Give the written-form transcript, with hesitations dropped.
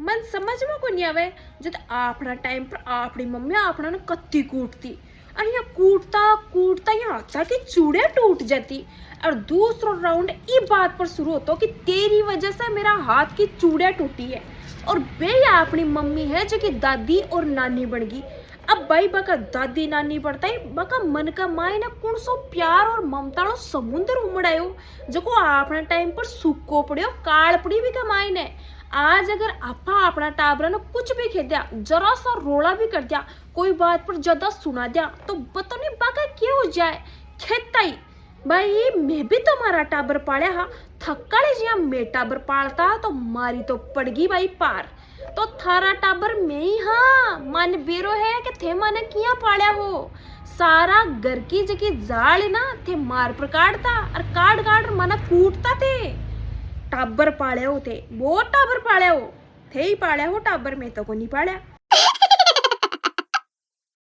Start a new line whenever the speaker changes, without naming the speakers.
मन समझ में को नहीं आवे जब आपना टाइम पर अपनी मम्मी आपना ने कत्ती कूटती और यहाँ कूटता कूटता यहाँ तक कि चूड़े टूट जाती। और दूसरा राउंड ये बात पर शुरू होता कि तेरी वजह से मेरा हाथ की चूड़े टूटी है। और बे अपनी मम्मी है जो कि दादी और नानी बन गई। अब भाई बका दादी नानी पड़ता है बका मन का माय ना कौन सो प्यार और ममता नो समुद्र उमड़ायो जो को अपना टाइम पर सूको पड़ियो काल पड़ी भी कमाई ने। आज अगर आपा अपना टाबरा ने कुछ भी कह दिया जरा सा रोड़ा भी कर दिया कोई बात पर ज्यादा सुना दिया तो बता नहीं बाका क्या हो जाए खेता ही। भाई मैं भी तुम्हारा टाबर पाड़ा हा थक्काड़े जिया मैं टाबर पालता तो मारी तो पड़गी भाई पार। तो थारा टाबर में ही हाँ मन बेरो है कि थे मन किया पाड़ा हो सारा घर की जगह जाल ना थे मार पर काटता और काट काट मना कूटता थे। टाबर पाड़े हो थे वो टाबर पाड़े हो थे ही पाड़े हो टाबर में तो को नहीं पाड़ा।